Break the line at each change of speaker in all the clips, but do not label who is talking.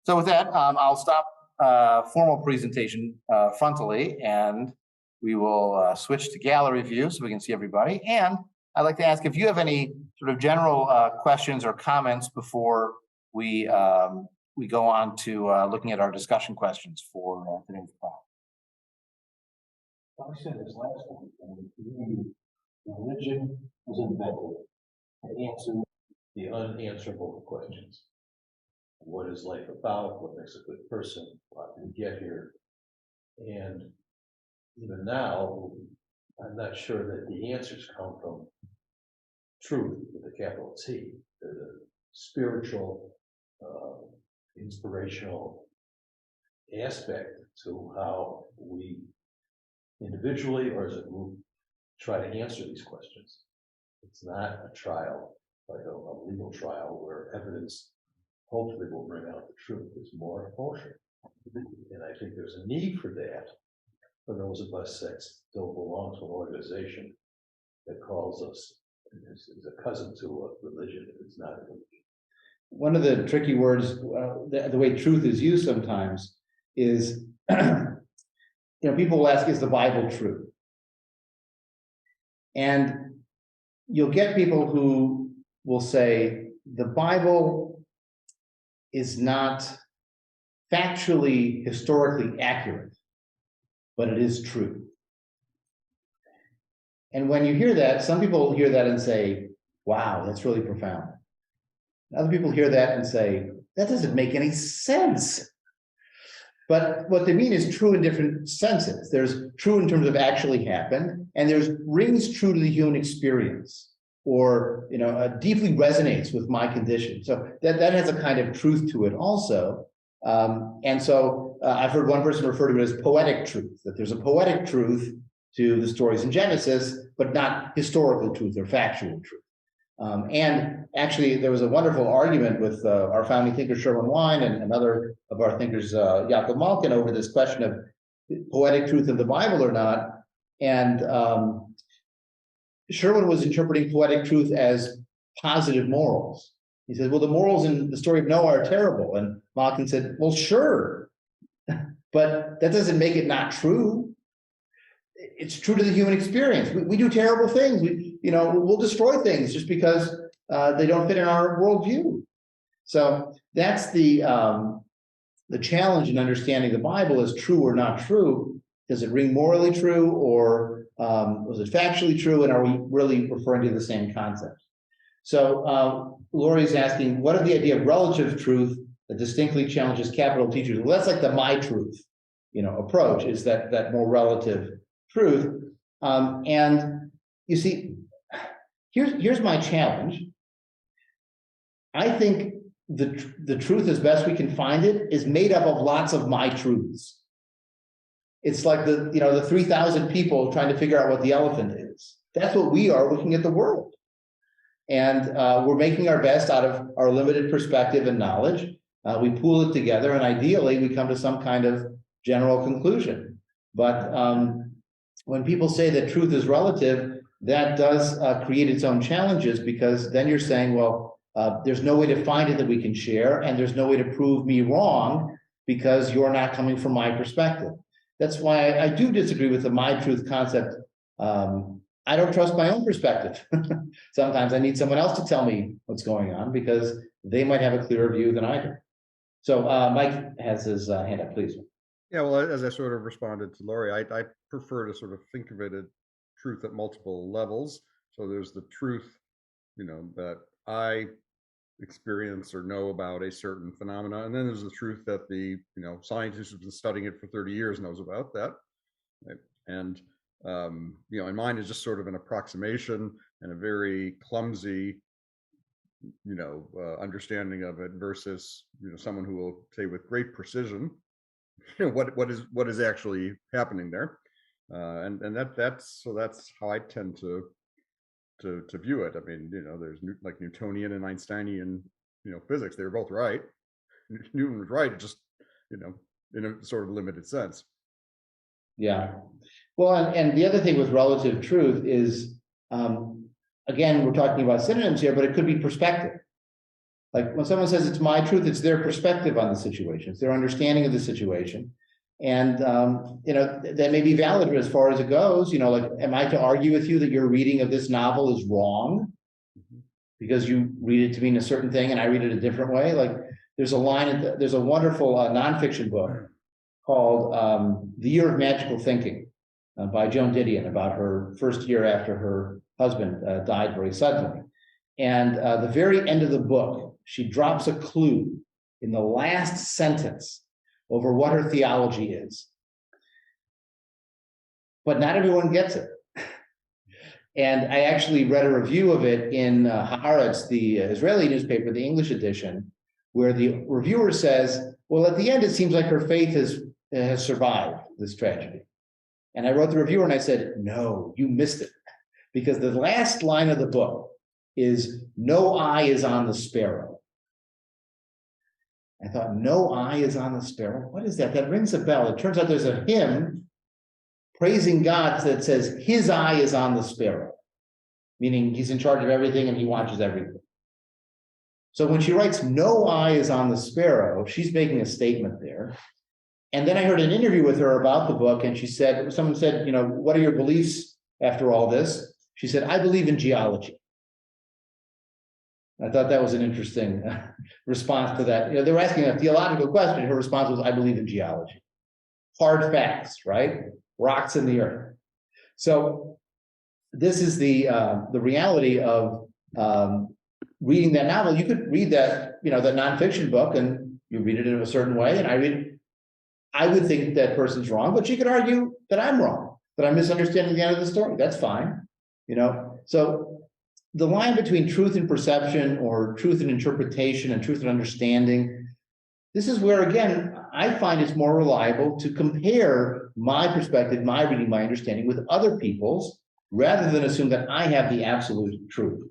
So with that, I'll stop formal presentation frontally, and we will switch to gallery view so we can see everybody. And I'd like to ask if you have any sort of general questions or comments before we go on to looking at our discussion questions for today's class.
I said this last time, religion was invented to answer the unanswerable questions. What is life about? What makes a good person? How did we get here? And even now, I'm not sure that the answers come from truth with a capital T. There's a spiritual, inspirational aspect to how we individually or as a group try to answer these questions. It's not a trial, like a legal trial where evidence hopefully will bring out the truth. It's more emotion. And I think there's a need for that for those of us that still belong to an organization that calls us, is a cousin to a religion. It's not a religion.
One of the tricky words, the way truth is used sometimes is, people will ask, is the Bible true? And you'll get people who will say, the Bible is not factually, historically accurate, but it is true. And when you hear that, some people hear that and say, wow, that's really profound. Other people hear that and say, that doesn't make any sense. But what they mean is true in different senses. There's true in terms of actually happened, and there's rings true to the human experience, or deeply resonates with my condition. So that has a kind of truth to it also. And so I've heard one person refer to it as poetic truth, that there's a poetic truth to the stories in Genesis, but not historical truth or factual truth. And actually, there was a wonderful argument with our founding thinker, Sherwin Wine, and another of our thinkers, Yaakov Malkin, over this question of poetic truth of the Bible or not. And Sherwin was interpreting poetic truth as positive morals. He said, well, the morals in the story of Noah are terrible. And Malkin said, well, sure, but that doesn't make it not true. It's true to the human experience. We do terrible things. We'll destroy things just because they don't fit in our worldview. So that's the challenge in understanding the Bible as true or not true. Does it ring morally true, or was it factually true? And are we really referring to the same concept? So Lori's asking, what is the idea of relative truth that distinctly challenges capital T truth? Well, that's like the my truth, approach, is that more relative truth. And you see, here's my challenge. I think the truth, as best we can find it, is made up of lots of my truths. It's like the 3,000 people trying to figure out what the elephant is. That's what we are looking at the world. And we're making our best out of our limited perspective and knowledge. We pool it together, and ideally we come to some kind of general conclusion. But when people say that truth is relative, that does create its own challenges, because then you're saying, well, there's no way to find it that we can share, and there's no way to prove me wrong because you're not coming from my perspective. That's why I do disagree with the my truth concept. I don't trust my own perspective. Sometimes I need someone else to tell me what's going on because they might have a clearer view than I do. So Mike has his hand up, please.
Yeah, well, as I sort of responded to Lori, I prefer to sort of think of it as truth at multiple levels. So there's the truth, that I experience or know about a certain phenomena, and then there's the truth that the scientist who's been studying it for 30 years knows about that, right? And and mine is just sort of an approximation and a very clumsy understanding of it versus someone who will say with great precision what is actually happening there, and that's how I tend to view it. I mean, there's like Newtonian and Einsteinian physics. They were both right. Newton was right, just in a sort of limited sense.
Yeah. Well, and the other thing with relative truth is, again, we're talking about synonyms here, but it could be perspective. Like when someone says it's my truth, it's their perspective on the situation, it's their understanding of the situation. And, that may be valid as far as it goes, like, am I to argue with you that your reading of this novel is wrong? Because you read it to mean a certain thing and I read it a different way? Like there's a wonderful nonfiction book called The Year of Magical Thinking by Joan Didion about her first year after her husband died very suddenly. And the very end of the book, she drops a clue in the last sentence over what her theology is. But not everyone gets it. And I actually read a review of it in Haaretz, the Israeli newspaper, the English edition, where the reviewer says, well, at the end, it seems like her faith has survived this tragedy. And I wrote the reviewer and I said, no, you missed it. Because the last line of the book is, no eye is on the sparrow. I thought, no eye is on the sparrow? What is that? That rings a bell. It turns out there's a hymn praising God that says his eye is on the sparrow, meaning he's in charge of everything and he watches everything. So when she writes no eye is on the sparrow, she's making a statement there. And then I heard an interview with her about the book, and someone said, what are your beliefs after all this? She said, I believe in geology. I thought that was an interesting response to that. They were asking a theological question. Her response was, I believe in geology. Hard facts, right? Rocks in the earth. So this is the reality of reading that novel. You could read that, that nonfiction book, and you read it in a certain way. And I would think that person's wrong, but she could argue that I'm wrong, that I'm misunderstanding the end of the story. That's fine. So the line between truth and perception, or truth and interpretation, and truth and understanding, this is where, again, I find it's more reliable to compare my perspective, my reading, my understanding with other people's, rather than assume that I have the absolute truth.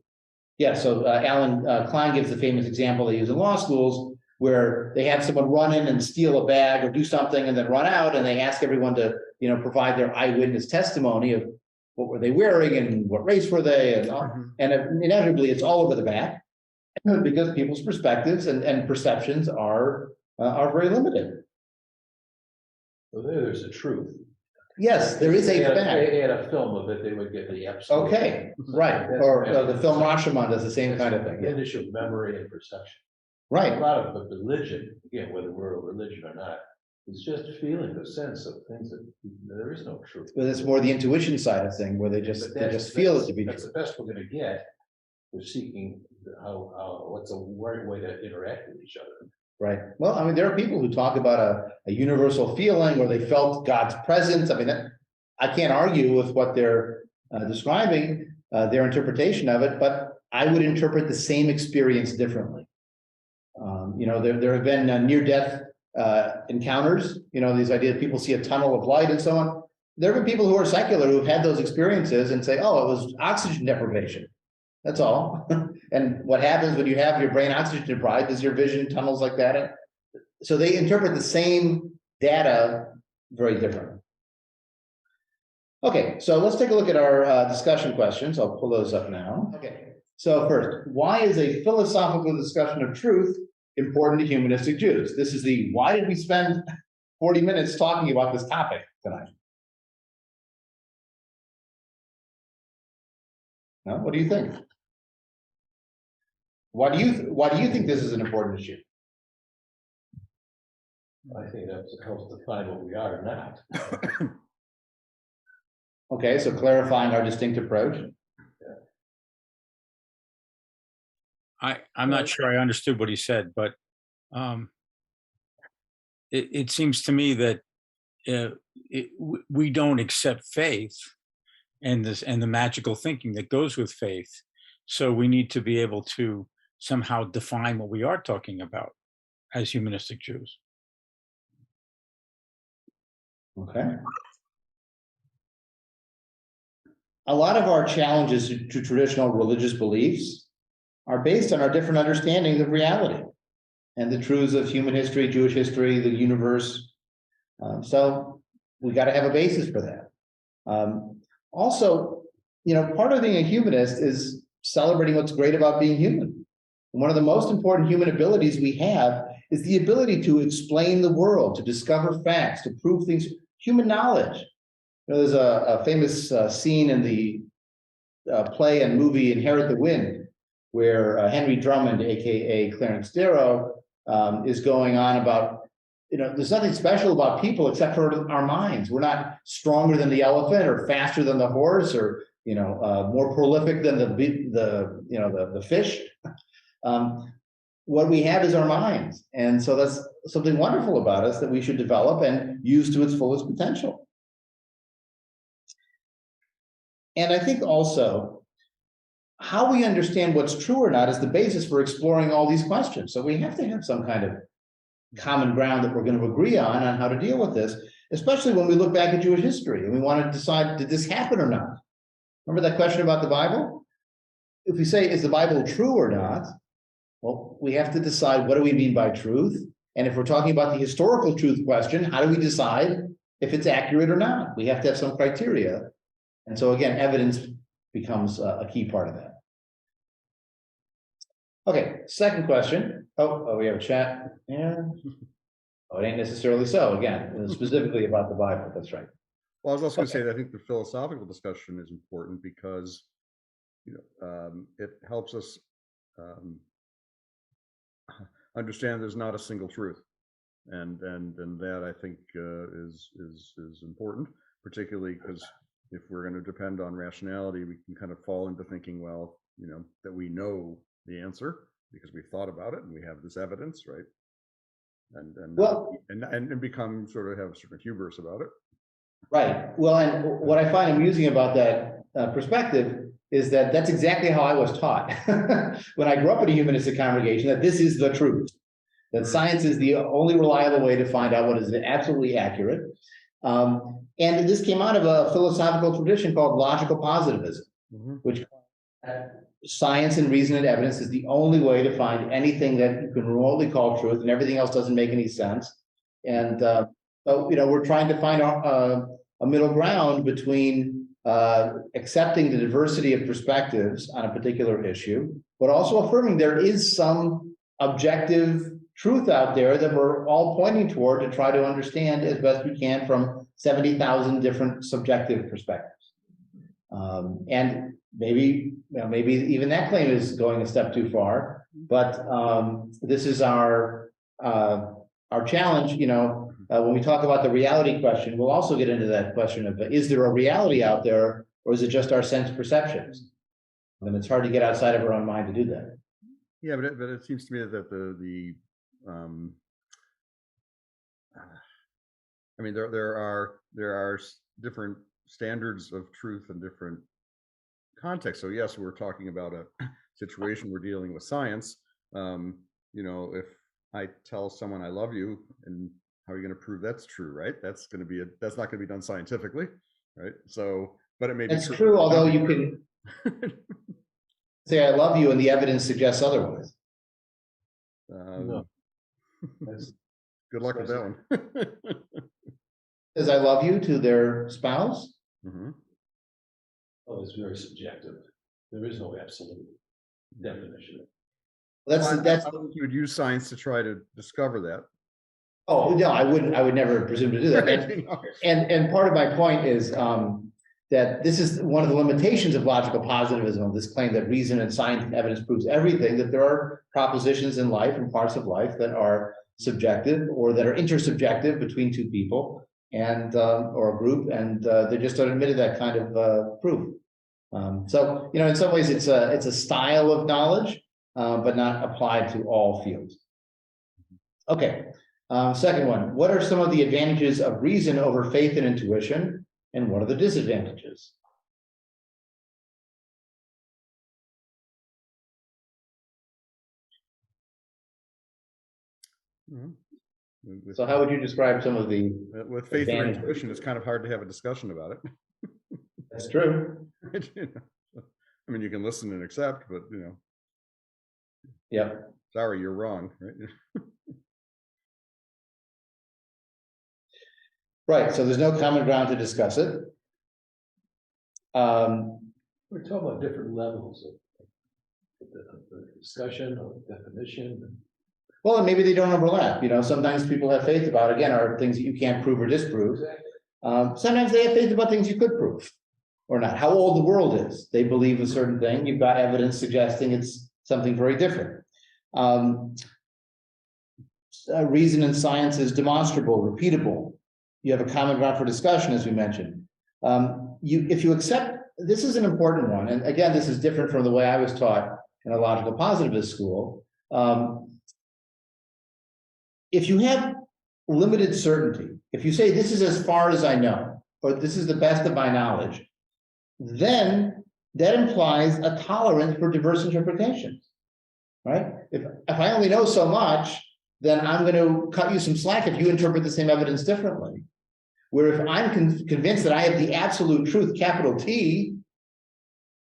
Yeah, so Alan Klein gives the famous example they use in law schools, where they have someone run in and steal a bag or do something and then run out, and they ask everyone to, provide their eyewitness testimony of what were they wearing and what race were they, and inevitably it's all over the back, because people's perspectives and perceptions are very limited.
So there's a truth.
Yes, there is a fact.
They had a film of it, they would get the absolute.
Okay, right. Or the film Rashomon does the same kind of thing.
The issue of memory and perception.
Right.
A lot of the religion, again, whether we're a religion or not, is just feeling the sense of things that there is no truth.
But it's more the intuition side of thing, where they just feel it to be true.
That's the best we're going to get. We're seeking what's a right way to interact with each other.
Right. Well, I mean, there are people who talk about a universal feeling where they felt God's presence. I mean, I can't argue with what they're describing, their interpretation of it, but I would interpret the same experience differently. There have been near-death encounters, these ideas, people see a tunnel of light and so on. There have been people who are secular who've had those experiences and say, oh, it was oxygen deprivation. That's all. And what happens when you have your brain oxygen deprived is your vision tunnels like that. So they interpret the same data very differently. Okay, so let's take a look at our discussion questions. I'll pull those up now. Okay, so first, why is a philosophical discussion of truth important to humanistic Jews? This is the, why did we spend 40 minutes talking about this topic tonight? Now, what do you think? Why do you think this is an important issue?
I think that helps define what we are not.
Okay, so clarifying our distinct approach.
I'm not sure I understood what he said, but it seems to me that we don't accept faith and the magical thinking that goes with faith. So we need to be able to somehow define what we are talking about as humanistic Jews.
Okay. A lot of our challenges to traditional religious beliefs are based on our different understandings of reality and the truths of human history, Jewish history, the universe. So we got to have a basis for that. Also, part of being a humanist is celebrating what's great about being human. And one of the most important human abilities we have is the ability to explain the world, to discover facts, to prove things, human knowledge. You know, there's a famous scene in the play and movie Inherit the Wind, where Henry Drummond, aka Clarence Darrow, is going on about, you know, there's nothing special about people except for our minds. We're not stronger than the elephant or faster than the horse or, you know, more prolific than the fish. What we have is our minds. And so that's something wonderful about us that we should develop and use to its fullest potential. And I think also how we understand what's true or not is the basis for exploring all these questions. So we have to have some kind of common ground that we're going to agree on how to deal with this, especially when we look back at Jewish history and we want to decide, did this happen or not? Remember that question about the Bible? If we say, is the Bible true or not? Well, we have to decide, what do we mean by truth? And if we're talking about the historical truth question, how do we decide if it's accurate or not? We have to have some criteria. And so again, evidence becomes a key part of that. Okay, second question. Oh, we have a chat. Yeah. Oh, it ain't necessarily so. Again, specifically about the Bible. That's right.
Well, I was also going to say that I think the philosophical discussion is important because, you know, it helps us understand there's not a single truth, and that I think is important, particularly because if we're going to depend on rationality, we can kind of fall into thinking, well, you know, that we know the answer because we've thought about it and we have this evidence, right? And become sort of have certain hubris about it.
Right. Well, and what I find amusing about that perspective is that that's exactly how I was taught when I grew up in a humanistic congregation, that this is the truth, that science is the only reliable way to find out what is absolutely accurate. And this came out of a philosophical tradition called logical positivism, which science and reason and evidence is the only way to find anything that you can remotely call truth, and everything else doesn't make any sense. And so, you know, we're trying to find a middle ground between accepting the diversity of perspectives on a particular issue, but also affirming there is some objective truth out there that we're all pointing toward to try to understand as best we can from 70,000 different subjective perspectives. And maybe, you know, maybe even that claim is going a step too far, but this is our challenge. You know, when we talk about the reality question, we'll also get into that question of, is there a reality out there, or is it just our sense perceptions? And it's hard to get outside of our own mind to do that.
Yeah, but it seems to me that I mean, there are different standards of truth in different contexts. So yes, we're talking about a situation we're dealing with science. You know, if I tell someone I love you, and how are you going to prove that's true, right? That's not going to be done scientifically, right? So, but it may be
true, although you can say I love you and the evidence suggests otherwise.
No.
Good luck with that one.
Says I love you to their spouse.
Oh, it's very subjective. There is no absolute definition.
That's
you would use science to try to discover that.
Oh no, I wouldn't. I would never presume to do that. And part of my point is that this is one of the limitations of logical positivism, this claim that reason and scientific evidence proves everything, that there are propositions in life and parts of life that are subjective or that are intersubjective between two people and or a group, and they just don't admit that kind of proof. So, you know, in some ways it's a style of knowledge, but not applied to all fields. Okay, second one, what are some of the advantages of reason over faith and intuition, and what are the disadvantages? So how would you describe some of the
with faith and intuition? It's kind of hard to have a discussion about it.
That's true.
I mean, you can listen and accept, but you know.
Yep.
Sorry, you're wrong, right?
Right. So there's no common ground to discuss it.
We're talking about different levels of the discussion or definition.
Well, and maybe they don't overlap. Sometimes people have faith about, again, are things that you can't prove or disprove. Sometimes they have faith about things you could prove or not. How old the world is. They believe a certain thing. You've got evidence suggesting it's something very different. Reason in science is demonstrable, repeatable. You have a common ground for discussion, as we mentioned. If you accept, this is an important one, and again, this is different from the way I was taught in a logical positivist school. If you have limited certainty, if you say this is as far as I know, or this is the best of my knowledge, then that implies a tolerance for diverse interpretations, right? If I only know so much, then I'm going to cut you some slack if you interpret the same evidence differently. Where if I'm convinced that I have the absolute truth, capital T,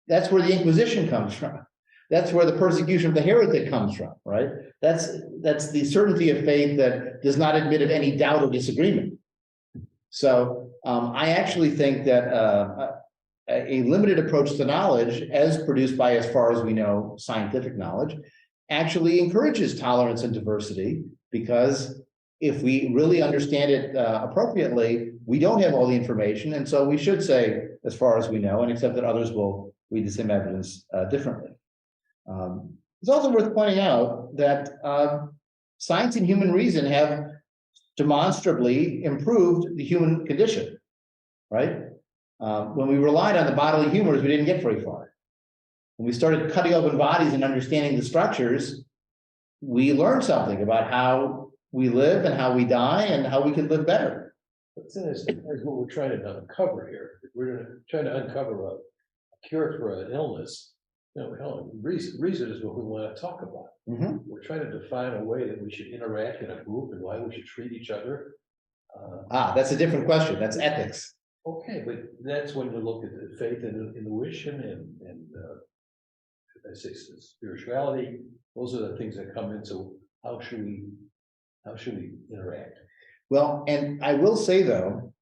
that's where the Inquisition comes from. That's where the persecution of the heretic comes from, right? That's the certainty of faith that does not admit of any doubt or disagreement. So I actually think that a limited approach to knowledge, as produced by, as far as we know, scientific knowledge, actually encourages tolerance and diversity, because if we really understand it appropriately, we don't have all the information, and so we should say, as far as we know, and accept that others will read the same evidence differently. It's also worth pointing out that science and human reason have demonstrably improved the human condition, right? When we relied on the bodily humors, we didn't get very far. When we started cutting open bodies and understanding the structures, we learned something about how we live and how we die and how we can live better.
But that's what we're trying to uncover here. We're trying to uncover a cure for an illness. Reason is what we want to talk about.
Mm-hmm.
We're trying to define a way that we should interact in a group and why we should treat each other.
That's a different question. That's ethics.
Okay, but that's when we look at the faith and intuition and I say spirituality. Those are the things that come in. So how should we interact?
Well, and I will say, though,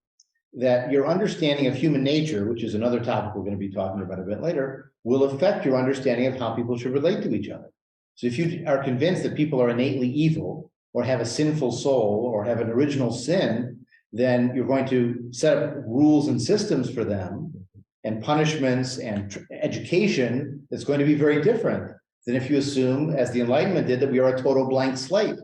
that your understanding of human nature, which is another topic we're going to be talking about a bit later, will affect your understanding of how people should relate to each other. So if you are convinced that people are innately evil or have a sinful soul or have an original sin, then you're going to set up rules and systems for them and punishments and education that's going to be very different than if you assume, as the Enlightenment did, that we are a total blank slate,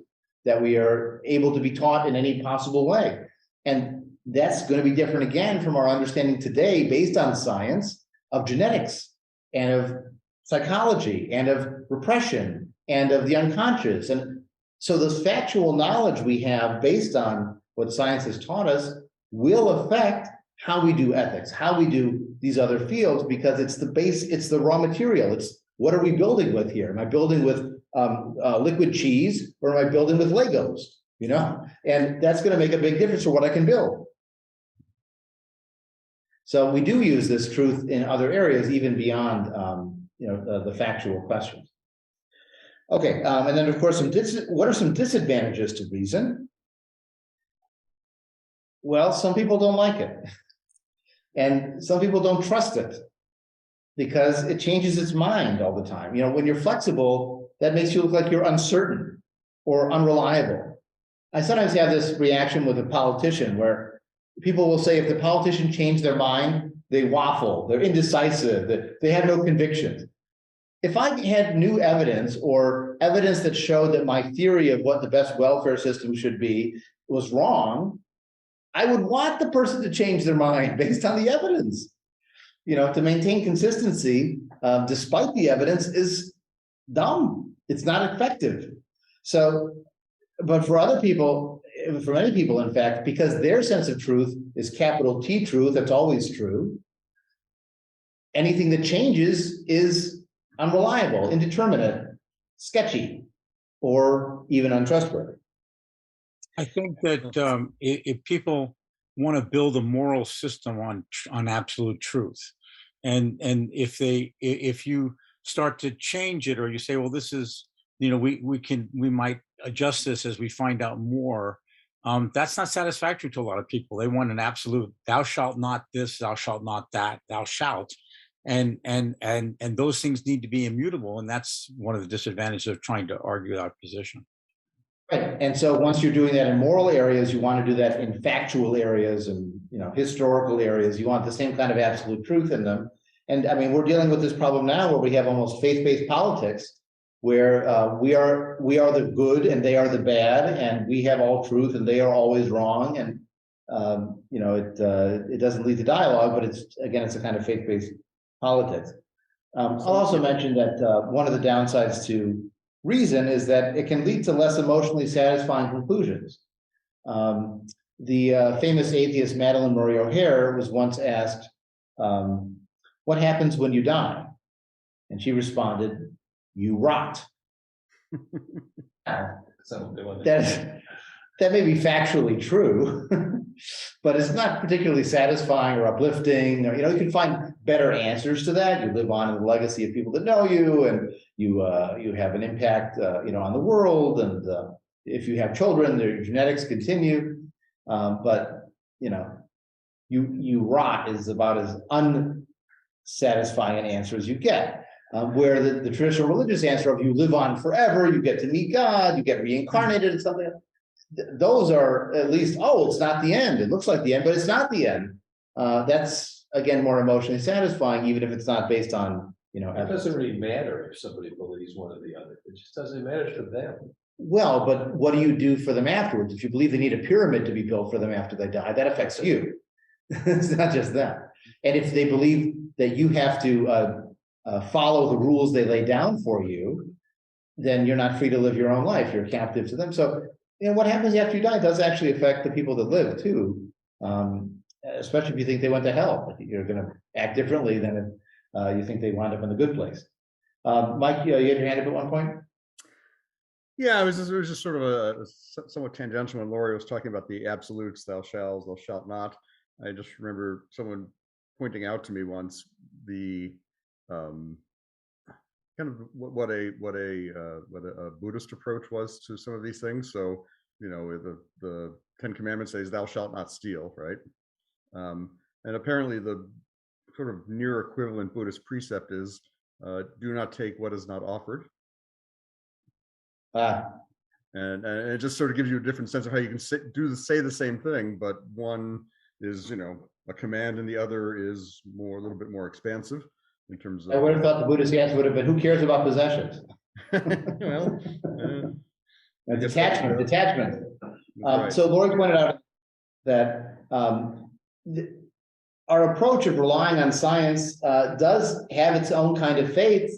that we are able to be taught in any possible way. And that's going to be different again from our understanding today, based on science, of genetics and of psychology and of repression and of the unconscious. And so this factual knowledge we have based on what science has taught us will affect how we do ethics, how we do these other fields, because it's the base, it's the raw material. It's what are we building with here? Am I building with liquid cheese, or am I building with Legos? And that's going to make a big difference for what I can build. So we do use this truth in other areas, even beyond the factual questions. Okay, and then of course, what are some disadvantages to reason? Well, some people don't like it, and some people don't trust it because it changes its mind all the time. When you're flexible, that makes you look like you're uncertain or unreliable. I sometimes have this reaction with a politician where people will say if the politician changed their mind, they waffle, they're indecisive, they have no conviction. If I had new evidence or evidence that showed that my theory of what the best welfare system should be was wrong, I would want the person to change their mind based on the evidence. To maintain consistency despite the evidence is dumb. It's not effective. So, but for other people, for many people, in fact, because their sense of truth is capital T truth, that's always true, anything that changes is unreliable, indeterminate, sketchy, or even untrustworthy.
I think that if people want to build a moral system on absolute truth, and if you start to change it, or you say, well, this is, we might adjust this as we find out more, that's not satisfactory to a lot of people. They want an absolute, thou shalt not this, thou shalt not that, thou shalt. and those things need to be immutable, and that's one of the disadvantages of trying to argue our position.
Right. And so once you're doing that in moral areas, you want to do that in factual areas and, historical areas. You want the same kind of absolute truth in them. And I mean, we're dealing with this problem now where we have almost faith-based politics, where we are the good and they are the bad, and we have all truth and they are always wrong. And it doesn't lead to dialogue, but it's a kind of faith-based politics. I'll also mention that one of the downsides to reason is that it can lead to less emotionally satisfying conclusions. The famous atheist Madeleine Murray O'Hair was once asked, what happens when you die? And she responded, you rot. That may be factually true, but it's not particularly satisfying or uplifting. Or, you can find better answers to that. You live on in the legacy of people that know you, and you have an impact, on the world. And if you have children, their genetics continue. But you rot is about as unsatisfying an answer as you get. Where the traditional religious answer of you live on forever, you get to meet God, you get reincarnated and something. Those are at least, it's not the end. It looks like the end, but it's not the end. That's, again, more emotionally satisfying, even if it's not based on,
It doesn't really matter if somebody believes one or the other. It just doesn't matter for them.
Well, but what do you do for them afterwards? If you believe they need a pyramid to be built for them after they die, that affects you. It's not just them. And if they believe that you have to follow the rules they lay down for you, then you're not free to live your own life. You're captive to them. So, what happens after you die does actually affect the people that live too, especially if you think they went to hell. I think you're going to act differently than if you think they wound up in a good place. Mike, you had your hand up at one point?
Yeah, it was just sort of a somewhat tangential when Laurie was talking about the absolutes, thou shalt, thou shalt not. I just remember someone pointing out to me once the kind of what a Buddhist approach was to some of these things. So, the 10 Commandments says thou shalt not steal, right? And apparently the sort of near equivalent Buddhist precept is do not take what is not offered. And it just sort of gives you a different sense of how you can say the same thing, but one is a command and the other is a little bit more expansive in terms of.
I would have thought the Buddhist answer would have been, who cares about possessions?
Well,
detachment.
Right.
So Laurie pointed out that our approach of relying on science does have its own kind of faith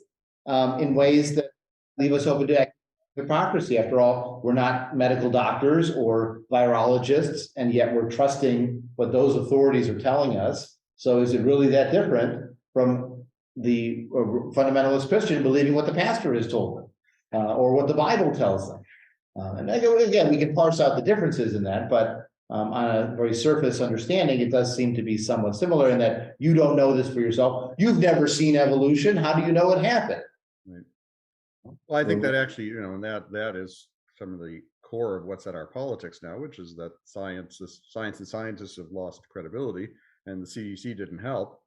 in ways that leave us open to hypocrisy. After all, we're not medical doctors or virologists, and yet we're trusting what those authorities are telling us. So is it really that different from the fundamentalist Christian believing what the pastor has told them or what the Bible tells them? And again, we can parse out the differences in that, but on a very surface understanding, it does seem to be somewhat similar in that you don't know this for yourself. You've never seen evolution. How do you know it happened?
Right. Well, I think that actually, and that is some of the core of what's at our politics now, which is that science and scientists have lost credibility, and the CDC didn't help,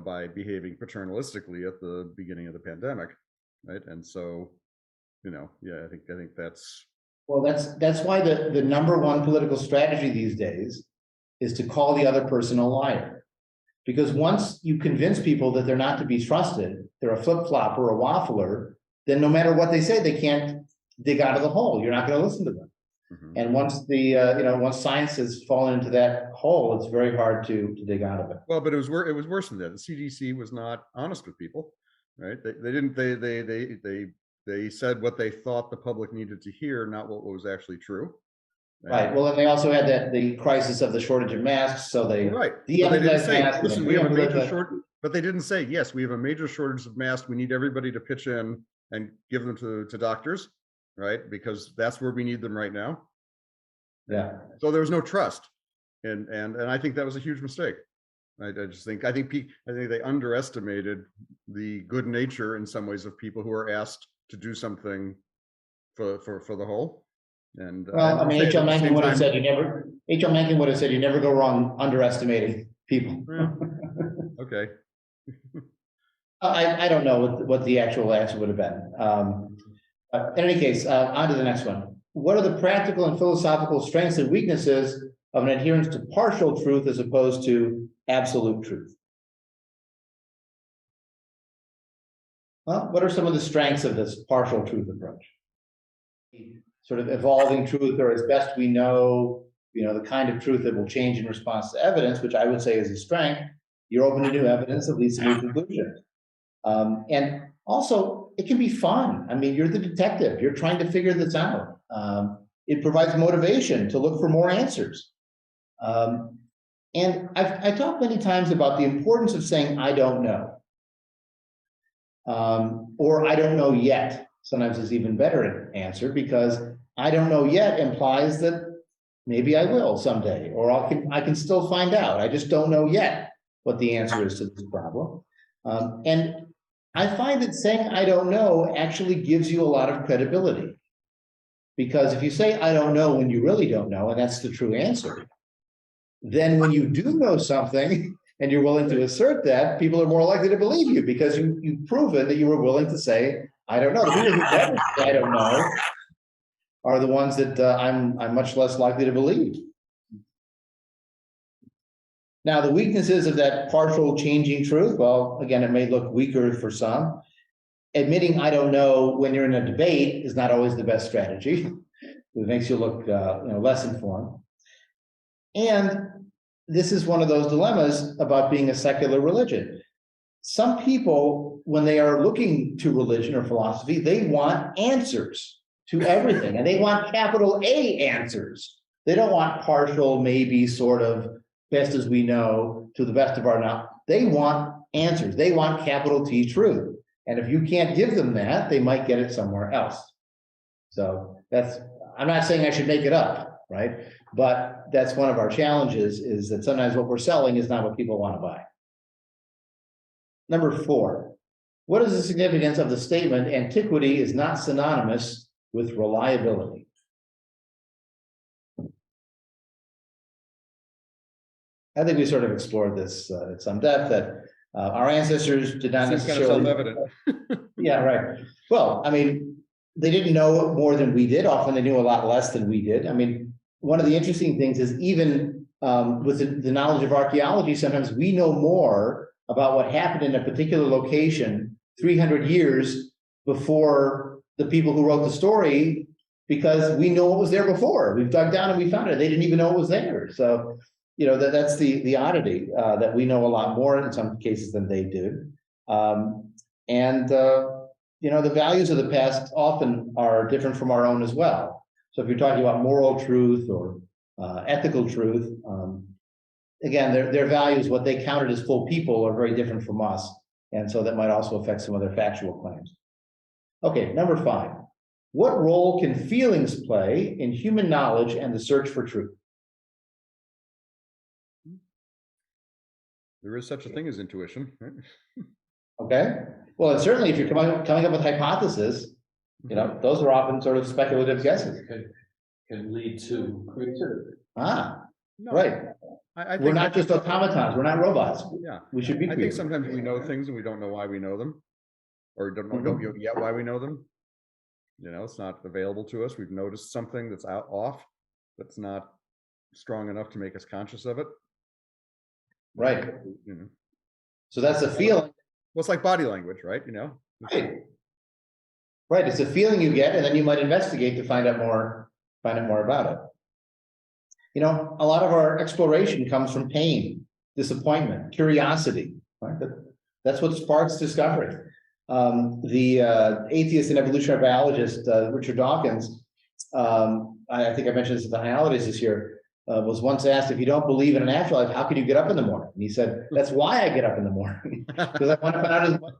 by behaving paternalistically at the beginning of the pandemic, right? And so, I think that's.
Well, that's why the number one political strategy these days is to call the other person a liar. Because once you convince people that they're not to be trusted, they're a flip-flopper, a waffler, then no matter what they say, they can't dig out of the hole. You're not going to listen to them. Mm-hmm. And once once science has fallen into that hole, it's very hard to dig out of it.
Well, but it was worse than that. The CDC was not honest with people, right? They said what they thought the public needed to hear, not what was actually true.
Right. Well, and they also had the crisis of the shortage of masks. So they
didn't say, listen, we have a major shortage. But they didn't say, yes, we have a major shortage of masks. We need everybody to pitch in and give them to doctors, right? Because that's where we need them right now.
Yeah.
So there was no trust, and I think that was a huge mistake. I think they underestimated the good nature in some ways of people who are asked to do something for the whole. And
well, H.L. Mencken would have said you never go wrong underestimating people.
Yeah. Okay.
I don't know what the actual answer would have been. In any case, on to the next one. What are the practical and philosophical strengths and weaknesses of an adherence to partial truth as opposed to absolute truth? Well, what are some of the strengths of this partial truth approach? Sort of evolving truth, or as best we know, the kind of truth that will change in response to evidence, which I would say is a strength. You're open to new evidence that leads to new conclusions. And also, it can be fun. I mean, you're the detective. You're trying to figure this out. It provides motivation to look for more answers. And I talked many times about the importance of saying, I don't know. Or I don't know yet. Sometimes it's even better answer, because I don't know yet implies that maybe I will someday, or I can still find out. I just don't know yet what the answer is to this problem. And I find that saying I don't know actually gives you a lot of credibility. Because if you say I don't know when you really don't know, and that's the true answer, then when you do know something and you're willing to assert that, people are more likely to believe you, because you've proven that you were willing to say I don't know. The people who never say I don't know are the ones that I'm much less likely to believe. Now, the weaknesses of that partial changing truth, well, again, it may look weaker for some. Admitting I don't know when you're in a debate is not always the best strategy. It makes you look less informed. And this is one of those dilemmas about being a secular religion. Some people, when they are looking to religion or philosophy, they want answers to everything, and they want capital A answers. They don't want partial, maybe, sort of, best as we know, to the best of our knowledge. They want answers. They want capital T truth. And if you can't give them that, they might get it somewhere else. So I'm not saying I should make it up, right? But that's one of our challenges, is that sometimes what we're selling is not what people want to buy. Number 4, what is the significance of the statement, antiquity is not synonymous with reliability? I think we sort of explored this at some depth, that our ancestors did not necessarily.
Kind of self-evident.
Yeah, right. Well, I mean, they didn't know more than we did. Often they knew a lot less than we did. I mean, one of the interesting things is, even with the knowledge of archaeology, sometimes we know more about what happened in a particular location 300 years before the people who wrote the story, because we know what was there before. We've dug down and we found it. They didn't even know it was there. So, that's the oddity, that we know a lot more in some cases than they did. The values of the past often are different from our own as well. So if you're talking about moral truth or ethical truth, again, their values, what they counted as full people, are very different from us. And so that might also affect some of their factual claims. Okay, number 5. What role can feelings play in human knowledge and the search for truth?
There is such a thing as intuition, right?
Okay. Well, and certainly if you're coming up with hypotheses, those are often sort of speculative guesses.
Can lead to creativity.
No,
Right.
I think
We're not just automatons. We're not robots.
Yeah.
We should be
I think
creative.
sometimes we know things and we don't know why we know them, or don't know yet why we know them. It's not available to us. We've noticed something that's off, that's not strong enough to make us conscious of it.
Right. So that's a feeling.
Well, it's like body language, right?
Right. Right. It's a feeling you get, and then you might investigate to find out more about it. A lot of our exploration comes from pain, disappointment, curiosity. Right? That's what sparks discovery. The atheist and evolutionary biologist, Richard Dawkins, I think I mentioned this at the high holidays this year, was once asked, if you don't believe in an afterlife, how can you get up in the morning? And he said, that's why I get up in the morning, because I want to find out as much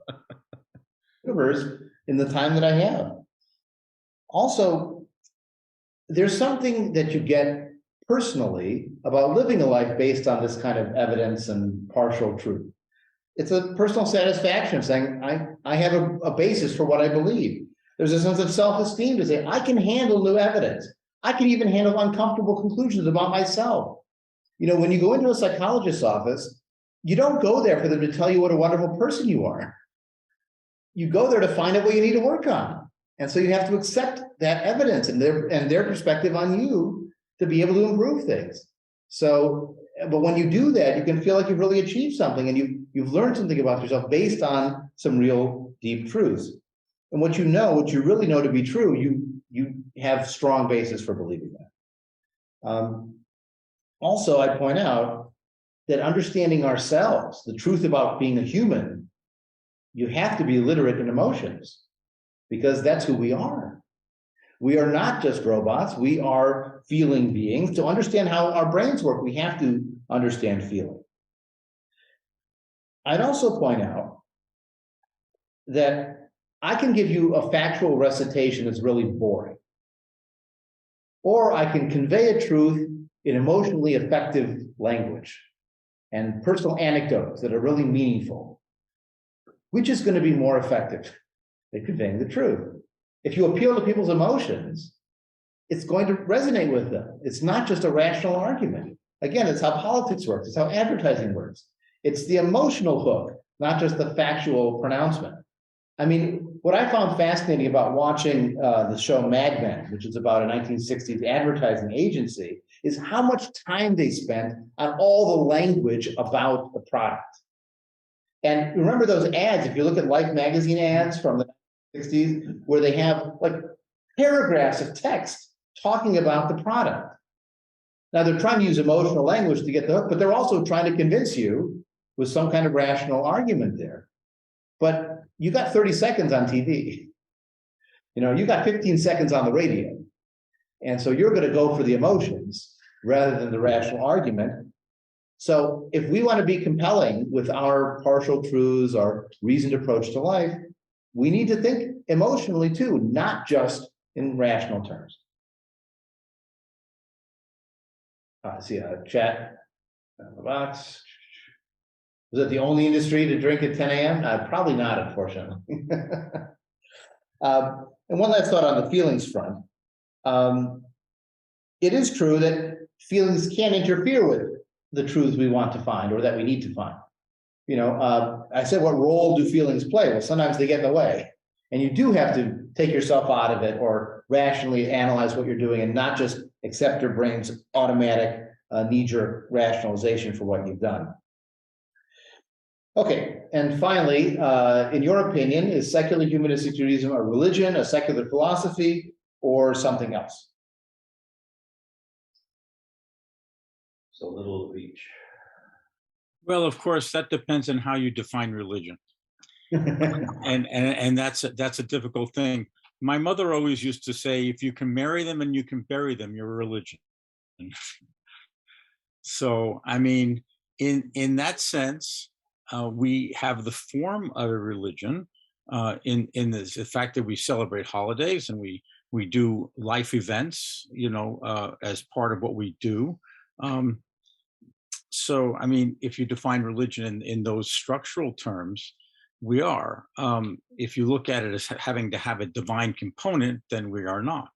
universe in the time that I have. Also, there's something that you get personally about living a life based on this kind of evidence and partial truth. It's a personal satisfaction of saying, I have a basis for what I believe. There's a sense of self-esteem to say, I can handle new evidence. I can even handle uncomfortable conclusions about myself. When you go into a psychologist's office, you don't go there for them to tell you what a wonderful person you are. you go there to find out what you need to work on. And so you have to accept that evidence and their perspective on you to be able to improve things. So, but when you do that, you can feel like you've really achieved something and you've learned something about yourself based on some real deep truths. And what you really know to be true, you have strong basis for believing that. Also, I point out that understanding ourselves, the truth about being a human, you have to be literate in emotions because that's who we are. We are not just robots. We are feeling beings. To understand how our brains work, we have to understand feeling. I'd also point out that I can give you a factual recitation that's really boring, or I can convey a truth in emotionally effective language and personal anecdotes that are really meaningful. Which is going to be more effective at conveying the truth? If you appeal to people's emotions, it's going to resonate with them. It's not just a rational argument. Again, it's how politics works. It's how advertising works. It's the emotional hook, not just the factual pronouncement. I mean, what I found fascinating about watching the show Mad Men, which is about a 1960s advertising agency, is how much time they spent on all the language about the product. And remember those ads, if you look at Life magazine ads from the 60s, where they have like paragraphs of text talking about the product. Now they're trying to use emotional language to get the hook, but they're also trying to convince you with some kind of rational argument there. But you got 30 seconds on TV. You got 15 seconds on the radio. And so you're going to go for the emotions rather than the rational argument. So if we want to be compelling with our partial truths, our reasoned approach to life, we need to think emotionally too, not just in rational terms. I see a chat in the box. Was it the only industry to drink at 10 a.m.? Probably not, unfortunately. And one last thought on the feelings front. It is true that feelings can interfere with the truths we want to find or that we need to find. I said, what role do feelings play? Well, sometimes they get in the way. And you do have to take yourself out of it or rationally analyze what you're doing and not just accept your brain's automatic knee-jerk rationalization for what you've done. Okay, and finally, in your opinion, is secular humanistic Judaism a religion, a secular philosophy, or something else?
So little of each.
Well, of course, that depends on how you define religion. And that's a difficult thing. My mother always used to say, if you can marry them and you can bury them, you're a religion. So, I mean, in that sense, we have the form of a religion in the fact that we celebrate holidays and we do life events, as part of what we do. So, I mean, if you define religion in those structural terms, we are. If you look at it as having to have a divine component, then we are not.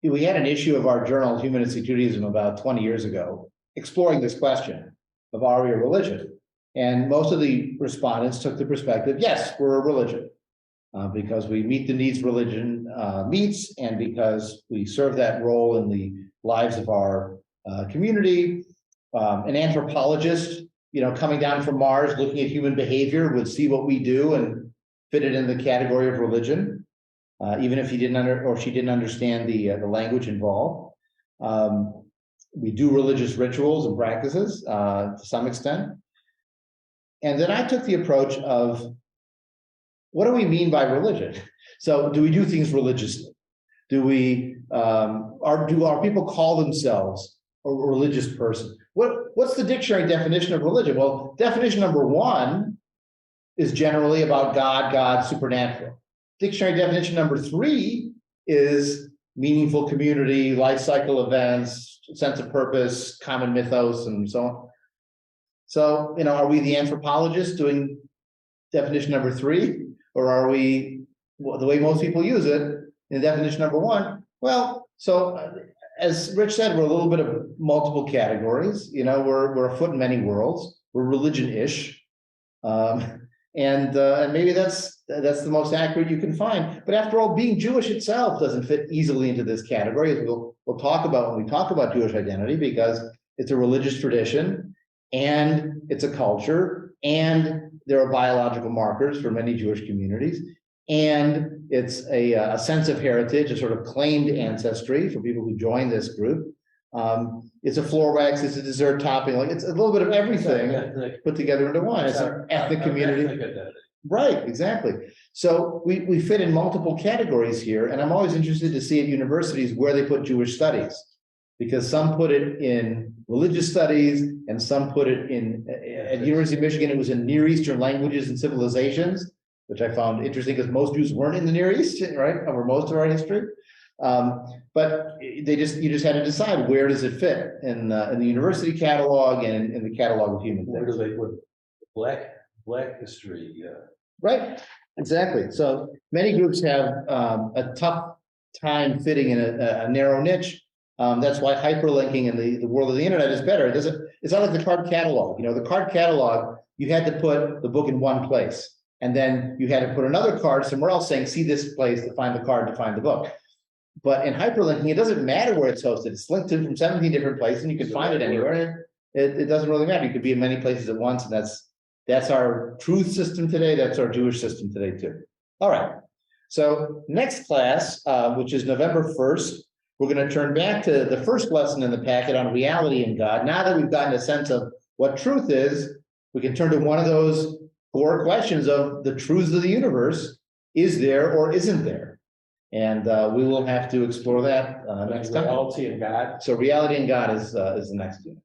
We had an issue of our journal, Humanistic Judaism, about 20 years ago, exploring this question of are we a religion? And most of the respondents took the perspective, yes, we're a religion, because we meet the needs religion meets, and because we serve that role in the lives of our community. An anthropologist, coming down from Mars, looking at human behavior, would see what we do and fit it in the category of religion, even if he didn't she didn't understand the language involved. We do religious rituals and practices to some extent. And then I took the approach of, what do we mean by religion? So do we do things religiously? Do our people call themselves a religious person? What's the dictionary definition of religion? Well, definition number 1 is generally about God, supernatural. Dictionary definition number 3 is meaningful community, life cycle events, sense of purpose, common mythos, and so on. So, are we the anthropologists doing definition number 3? Or are we, the way most people use it, in definition number 1? Well, so as Rich said, we're a little bit of multiple categories. We're a foot in many worlds. We're religion-ish. And maybe that's the most accurate you can find. But after all, being Jewish itself doesn't fit easily into this category, as we'll talk about when we talk about Jewish identity, because it's a religious tradition and it's a culture, and there are biological markers for many Jewish communities, and it's a sense of heritage, a sort of claimed ancestry for people who join this group. It's a floor wax, it's a dessert topping, like it's a little bit of everything put together into one. It's an ethnic community. Right, exactly. So we fit in multiple categories here, and I'm always interested to see at universities where they put Jewish studies, because some put it in religious studies and some put it in, at University of Michigan, it was in Near Eastern languages and civilizations, which I found interesting because most Jews weren't in the Near East, right, over most of our history. But you just had to decide where does it fit in the university catalog and in the catalog of human
Where
things.
do they put black history?
Right, exactly. So many groups have a tough time fitting in a narrow niche. That's why hyperlinking in the world of the internet is better. It's not like the card catalog. You know, the card catalog, you had to put the book in one place, and then you had to put another card somewhere else saying, see this place to find the card to find the book. But in hyperlinking, it doesn't matter where it's hosted. It's linked to from 17 different places, and you can find it anywhere. It doesn't really matter. You could be in many places at once, and that's our truth system today. That's our Jewish system today too. All right. So next class, which is November 1st, we're going to turn back to the first lesson in the packet on reality in God. Now that we've gotten a sense of what truth is, we can turn to one of those core questions of the truths of the universe. Is there or isn't there? And we will have to explore that next time.
Reality in God.
So reality in God is the next unit.